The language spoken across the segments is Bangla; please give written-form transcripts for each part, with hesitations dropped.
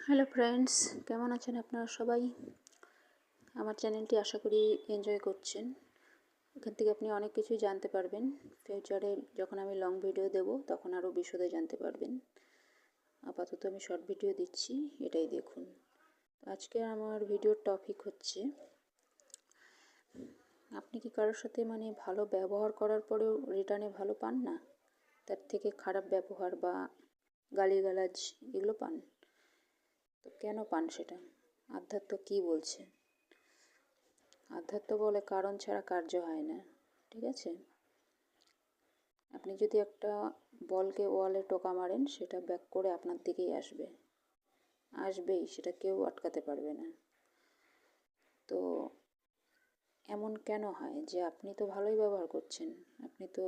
হ্যালো ফ্রেন্ডস, কেমন আছেন আপনারা সবাই? আমার চ্যানেলটি আশা করি এনজয় করছেন। এখান থেকে আপনি অনেক কিছুই জানতে পারবেন। ফিউচারে যখন আমি লং ভিডিও দেব তখন আরও বিশদে জানতে পারবেন। আপাতত আমি শর্ট ভিডিও দিচ্ছি, এটাই দেখুন। আজকে আমার ভিডিওর টপিক হচ্ছে, আপনি কি কারোর সাথে ভালো ব্যবহার করার পরেও রিটার্নে ভালো পান না? তার থেকে খারাপ ব্যবহার বা গালিগালাজ এগুলো পান? তো কেন পান সেটা? আধ্যাত্ম কী বলছে? আধ্যাত্ম বলে কারণ ছাড়া কার্য হয় না, ঠিক আছে? আপনি যদি একটা বলকে ওয়ালে টোকা মারেন, সেটা ব্যাক করে আপনার দিকেই আসবেই, সেটা কেউ আটকাতে পারবে না। তো এমন কেন হয় যে আপনি তো ভালোই ব্যবহার করছেন, আপনি তো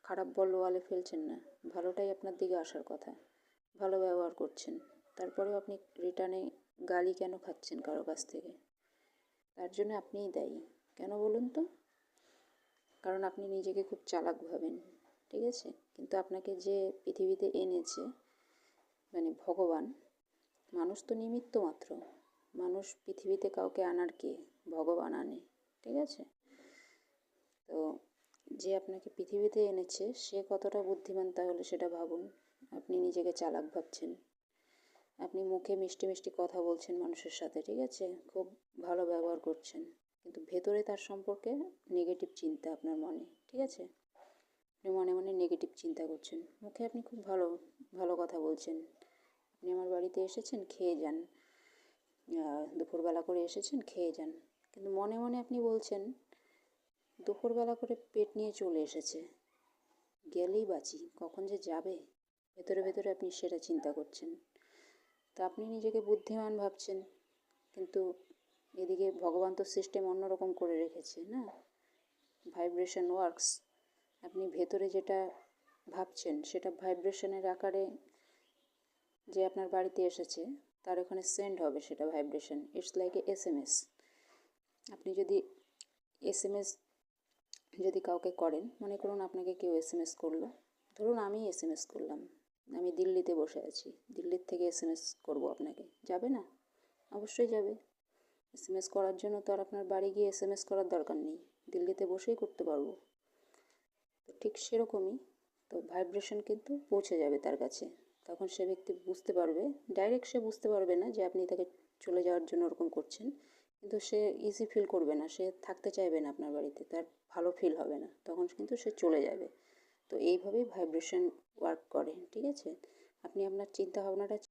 খারাপ বল ওয়ালে ফেলছেন না, ভালোটাই আপনার দিকে আসার কথা, ভালো ব্যবহার করছেন, তারপরেও আপনি রিটার্নে গালি কেন খাচ্ছেন কারো কাছ থেকে? তার জন্য আপনিই দায়ী। কেন বলুন তো? কারণ আপনি নিজেকে খুব চালাক ভাবেন, ঠিক আছে? কিন্তু আপনাকে যে পৃথিবীতে এনেছে, ভগবান, মানুষ তো নিমিত্ত মাত্র। মানুষ পৃথিবীতে কাউকে আনার কে? ভগবান আনে, ঠিক আছে? তো যে আপনাকে পৃথিবীতে এনেছে সে কতটা বুদ্ধিমান তাহলে সেটা ভাবুন। আপনি নিজেকে চালাক ভাবছেন, আপনি মুখে মিষ্টি মিষ্টি কথা বলছেন মানুষের সাথে, ঠিক আছে, খুব ভালো ব্যবহার করছেন, কিন্তু ভেতরে তার সম্পর্কে নেগেটিভ চিন্তা আপনার মনে, ঠিক আছে? আপনি মনে মনে নেগেটিভ চিন্তা করছেন, মুখে আপনি খুব ভালো ভালো কথা বলছেন। আপনি আমার বাড়িতে এসেছেন, খেয়ে যান, দুপুরবেলা করে এসেছেন, খেয়ে যান, কিন্তু মনে মনে আপনি বলছেন দুপুরবেলা করে পেট নিয়ে চলে এসেছে, গেলেই বাঁচি, কখন যে যাবে, ভেতরে ভেতরে আপনি সেটা চিন্তা করছেন। তো আপনি নিজেকে বুদ্ধিমান ভাবছেন, কিন্তু এদিকে ভগবান তো সিস্টেম অন্যরকম করে রেখেছে না? Vibration works. আপনি ভেতরে যেটা ভাবছেন সেটা ভাইব্রেশনের আকারে যে আপনার বাড়িতে এসেছে তার ওখানে সেন্ড হবে, সেটা vibration. It's like a SMS। আপনি যদি SMS যদি কাউকে করেন, মনে করুন আপনাকে কেউ SMS করলো, ধরুন আমি SMS করলাম, আমি দিল্লিতে বসে আছি, দিল্লির থেকে SMS করব আপনাকে, যাবে না? অবশ্যই যাবে। SMS করার জন্য তো আর আপনার বাড়ি গিয়ে SMS করার দরকার নেই, দিল্লিতে বসেই করতে পারবো। তো ঠিক সেরকমই, তো ভাইব্রেশন কিন্তু পৌঁছে যাবে তার কাছে, তখন সে ব্যক্তি বুঝতে পারবে, ডাইরেক্ট সে বুঝতে পারবে না যে আপনি তাকে চলে যাওয়ার জন্য ওরকম করছেন, কিন্তু সে ইজি ফিল করবে না, সে থাকতে চাইবে না আপনার বাড়িতে, তার ভালো ফিল হবে না, তখন কিন্তু সে চলে যাবে। তো এইভাবেই ভাইব্রেশন ওয়ার্ক করে, ঠিক আছে? আপনি আপনার চিন্তা ভাবনাটা